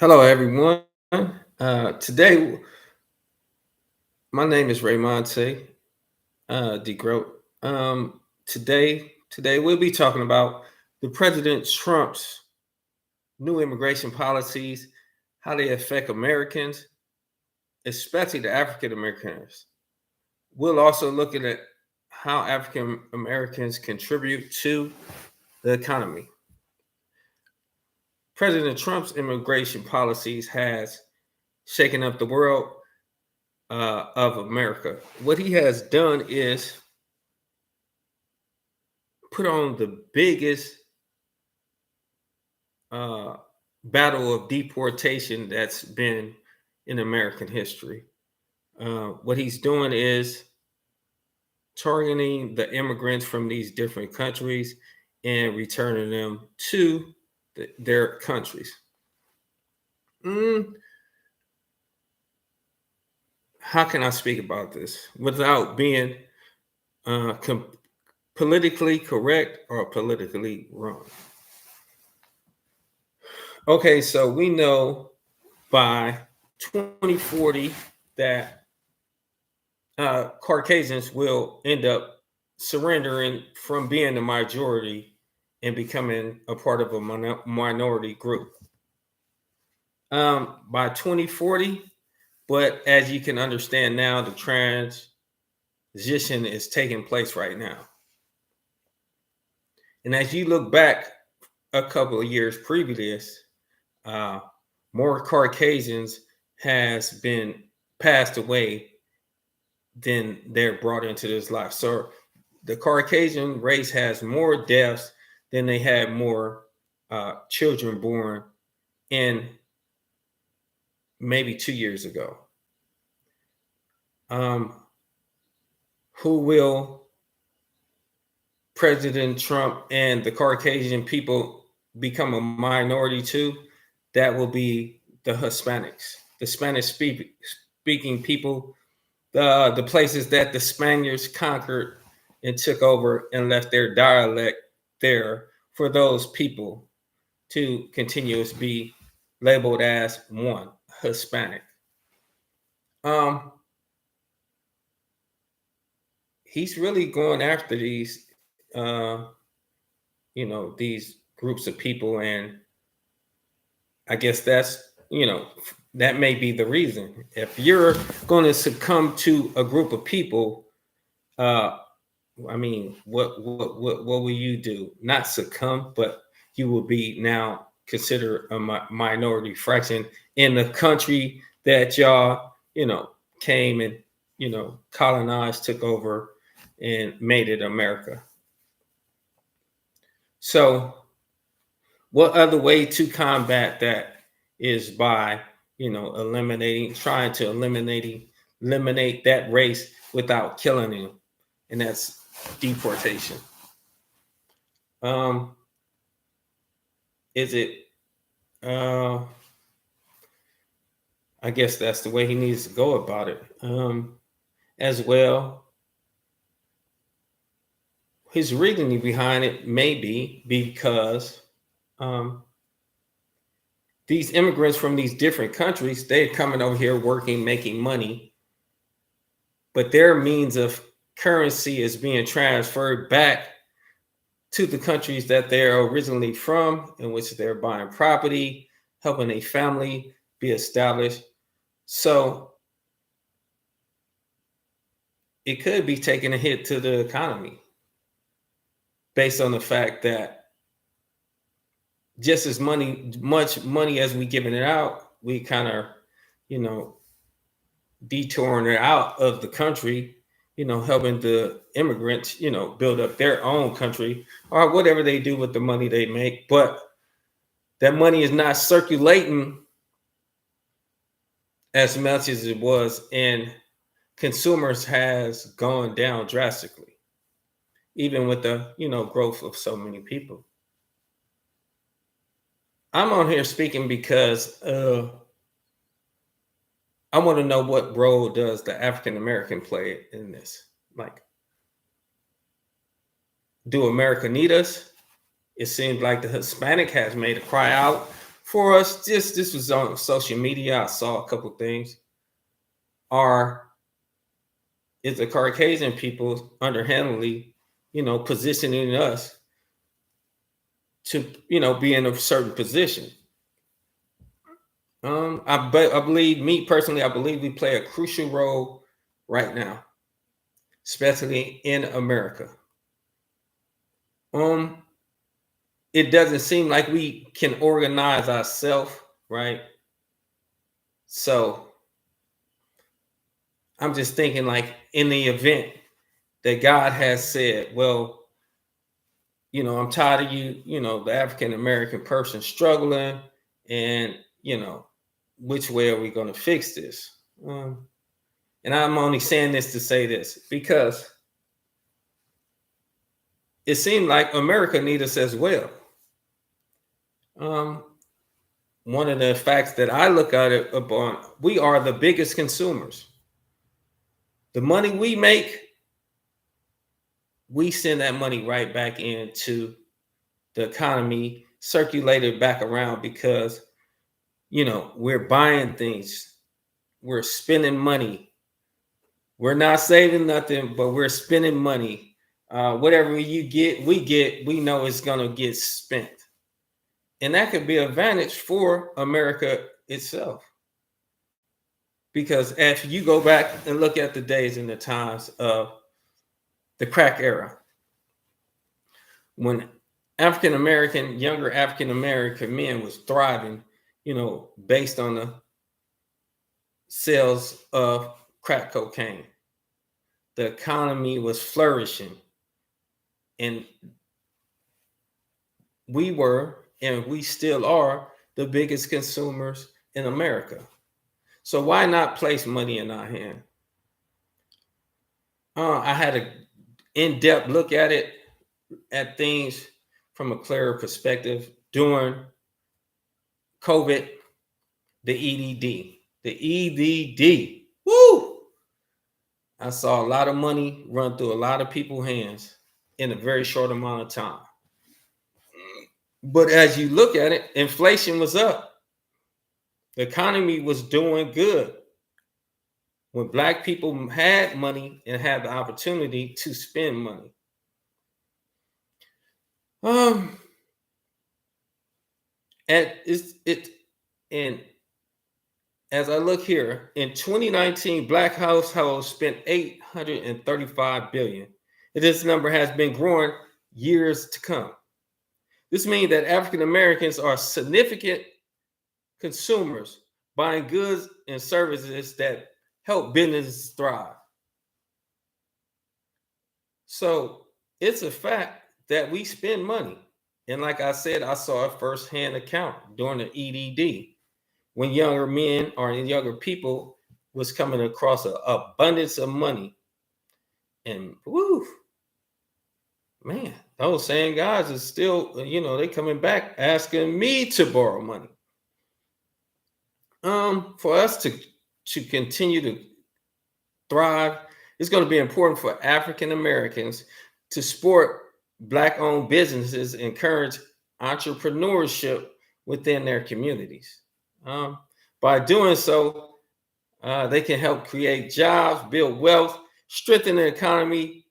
Hello, everyone. Today, my name is Raymonte DeGroat. Today we'll be talking about the President Trump's new immigration policies, how they affect Americans, especially the African Americans. We'll also look at how African Americans contribute to the economy. President Trump's immigration policies has shaken up the world of America. What he has done is put on the biggest uh, battle of deportation that's been in American history. What he's doing is targeting the immigrants from these different countries and returning them to their countries. Mm, how can I speak about this without being uh, com- politically correct or politically wrong? Okay, so we know by 2040 that Caucasians will end up surrendering from being the majority and becoming a part of a minority group by 2040. But as you can understand now, the transition is taking place right now. And as you look back a couple of years previous, uh, more Caucasians has been passed away than they're brought into this life. So the Caucasian race has more deaths than they had more children born in maybe 2 years ago. Um, who will President Trump and the Caucasian people become a minority to? That will be the Hispanics, the speaking people, the places that the Spaniards conquered and took over and left their dialect there for those people to continue to be labeled as one Hispanic. Um, he's really going after these groups of people, and I guess that may be the reason. If you're going to succumb to a group of people, uh, I mean, what will you do? Not succumb, but you will be now considered a minority fraction in the country that y'all, came and colonized, took over, and made it America. So, what other way to combat that is by trying to eliminate that race without killing them, and that's deportation. Um, is it? Uh, I guess that's the way he needs to go about it. As well, his reasoning behind it may be because um, these immigrants from these different countries, they're coming over here working, making money, but their means of currency is being transferred back to the countries that they're originally from, in which they're buying property, helping a family be established. So it could be taking a hit to the economy based on the fact that just as much money as we giving it out, we kind of, you know, detouring it out of the country, helping the immigrants, build up their own country or whatever they do with the money they make. But that money is not circulating as much as it was, and consumers has gone down drastically, even with the, growth of so many people. I'm on here speaking because I want to know what role does the African American play in this? Like, do America need us? It seems like the Hispanic has made a cry out for us, this was on social media. I saw a couple things. Are is the Caucasian people underhandedly, positioning us to, be in a certain position? I believe, me personally, I believe we play a crucial role right now, especially in America. Um, it doesn't seem like we can organize ourselves, right? So I'm just thinking, like, in the event that God has said, well, I'm tired of you, the African American person struggling, and which way are we going to fix this? And I'm only saying this to say this because it seemed like America needs us as well. Um, One of the facts that I look at it upon, we are the biggest consumers. The money we make, we send that money right back into the economy, circulated back around because, we're buying things, we're spending money. We're not saving nothing, but we're spending money. Whatever we know it's going to get spent. And that could be an advantage for America itself. Because if you go back and look at the days and the times of the crack era, when younger African American men was thriving, based on the sales of crack cocaine. The economy was flourishing. And we were, and we still are, the biggest consumers in America. So why not place money in our hand? I had an in-depth look at things from a clearer perspective during COVID, the EDD. The EDD. Woo! I saw a lot of money run through a lot of people's hands in a very short amount of time. But as you look at it, inflation was up. The economy was doing good. When Black people had money and had the opportunity to spend money. And as I look here, in 2019, Black households spent $835 billion. And this number has been growing years to come. This means that African Americans are significant consumers, buying goods and services that help businesses thrive. So it's a fact that we spend money. And like I said, I saw a firsthand account during the EDD when younger men or younger people was coming across an abundance of money. And woo, man, those same guys is still, they coming back asking me to borrow money. For us to continue to thrive, it's going to be important for African Americans to support Black-owned businesses, encourage entrepreneurship within their communities. By doing so, they can help create jobs, build wealth, strengthen the economy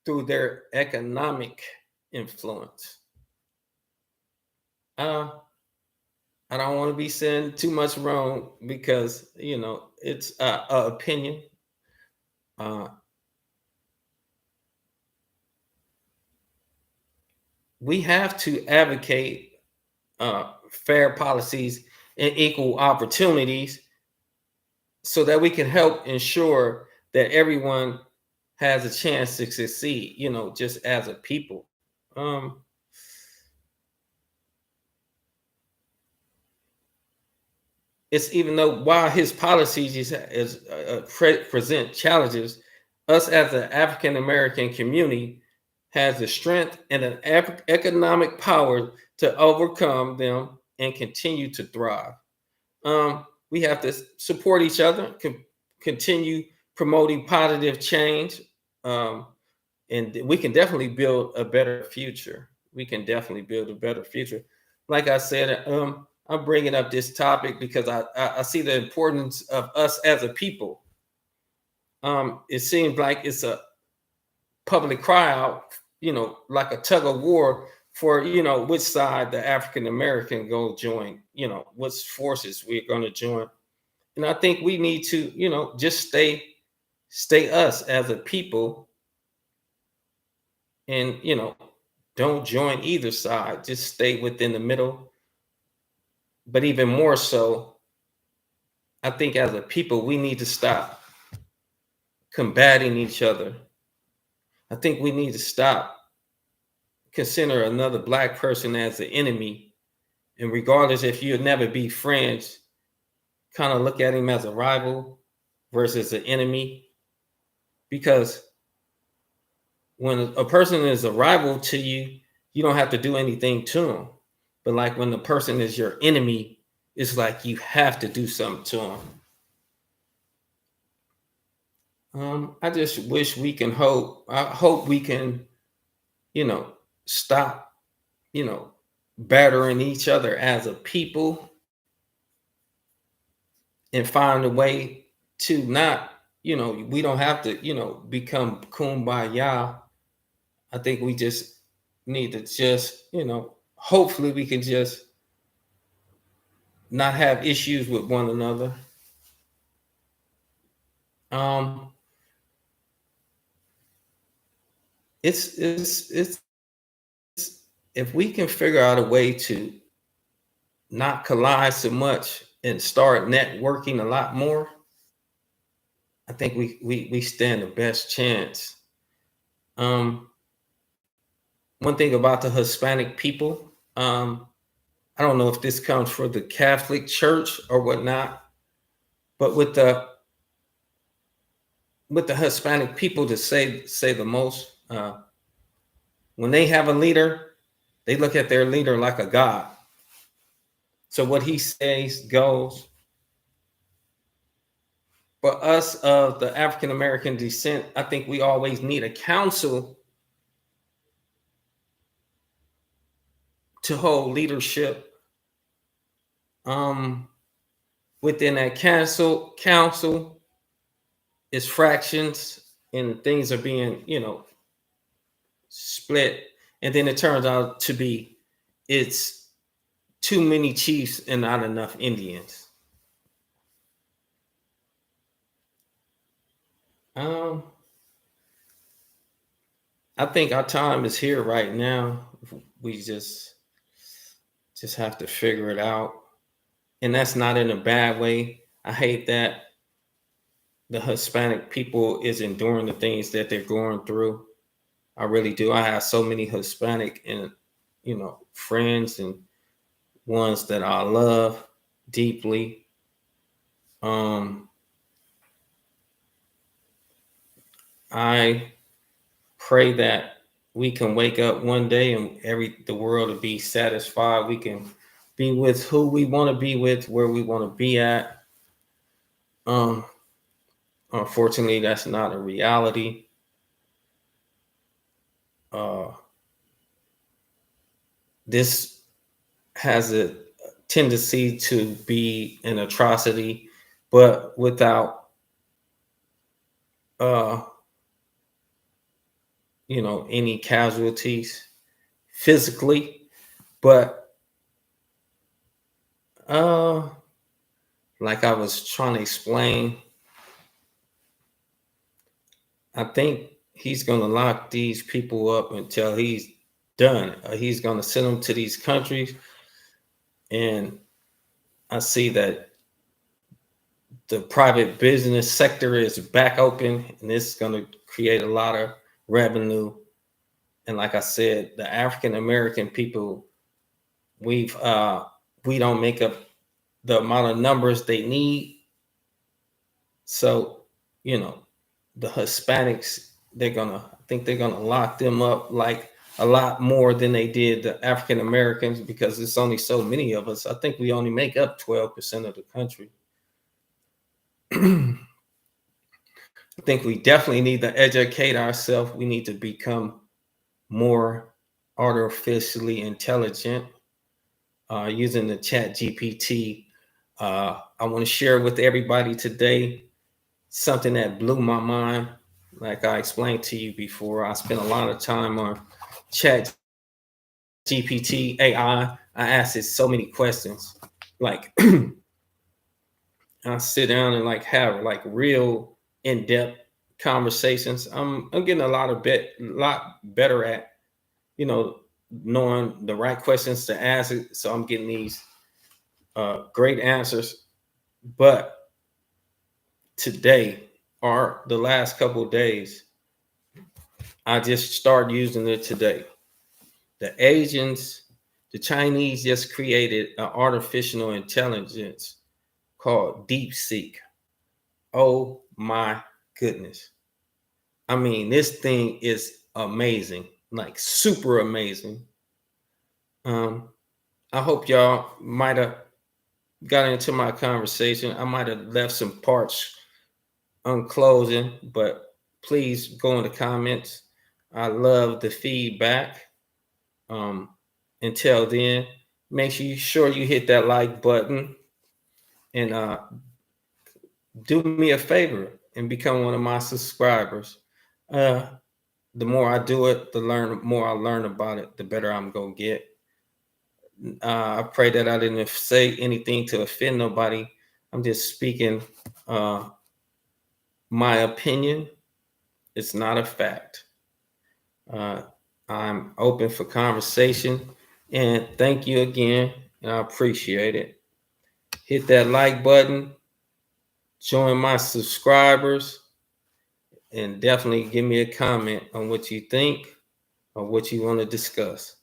through their economic influence. I don't want to be saying too much wrong because, it's an opinion. We have to advocate fair policies and equal opportunities so that we can help ensure that everyone has a chance to succeed, just as a people. It's even though while his policies present challenges, us as an African American community has the strength and an economic power to overcome them and continue to thrive. We have to support each other, continue promoting positive change, and we can definitely build a better future. We can definitely build a better future. Like I said, I'm bringing up this topic because I see the importance of us as a people. It seems like it's a public cry out, like a tug of war for, which side the African American go join, which forces we're going to join. And I think we need to, just stay us as a people, and don't join either side. Just stay within the middle. But even more so, I think as a people, we need to stop combating each other. I think we need to stop consider another black person as an enemy. And regardless if you'll never be friends, kind of look at him as a rival versus an enemy. Because when a person is a rival to you, you don't have to do anything to them. But like when the person is your enemy, it's like you have to do something to them. I just wish we can I hope we can, stop, battering each other as a people and find a way to not, we don't have to, become kumbaya. I think we just need to just, hopefully we can just not have issues with one another. It's if we can figure out a way to not collide so much and start networking a lot more, I think we stand the best chance. One thing about the Hispanic people, I don't know if this comes from the Catholic Church or whatnot, but with the Hispanic people, to say the most, when they have a leader, they look at their leader like a god. So what he says goes. For us of the African American descent, I think we always need a council to hold leadership. Within that council is fractions and things are being, split. And then it turns out to be it's too many chiefs and not enough Indians. I think our time is here right now. We just have to figure it out. And that's not in a bad way. I hate that the Hispanic people is enduring the things that they're going through. I really do. I have so many Hispanic and, friends and ones that I love deeply. I pray that we can wake up one day and the world will be satisfied. We can be with who we want to be with, where we want to be at. Unfortunately, that's not a reality. This has a tendency to be an atrocity, but without any casualties physically. But like I was trying to explain, I think he's going to lock these people up until he's done. He's going to send them to these countries. And I see that the private business sector is back open, and this is going to create a lot of revenue. And like I said, the African American people, we don't make up the amount of numbers they need. So, the Hispanics, I think they're gonna lock them up like a lot more than they did the African Americans, because there's only so many of us. I think we only make up 12% of the country. I think we definitely need to educate ourselves. We need to become more artificially intelligent. using the Chat GPT. I want to share with everybody today something that blew my mind. Like I explained to you before, I spent a lot of time on Chat GPT AI. I asked it so many questions. Like I sit down and like have like real in-depth conversations. I'm getting a lot better at, you know, knowing the right questions to ask it. So I'm getting these great answers. But today or the last couple of days, I just started using it today. The Asians, the Chinese just created an artificial intelligence called DeepSeek. Oh my goodness. I mean, this thing is amazing, like super amazing. Um, I hope y'all might have got into my conversation. I might have left some parts unclosing, but please go in the comments. I love the feedback. Um, until then, make sure you hit that like button and do me a favor and become one of my subscribers. Uh, the more I do it, more I learn about it, the better I'm gonna get. I pray that I didn't say anything to offend nobody. I'm just speaking my opinion. It's not a fact. Uh, I'm open for conversation, and thank you again, and I appreciate it. Hit that like button, join my subscribers, and definitely give me a comment on what you think or what you want to discuss.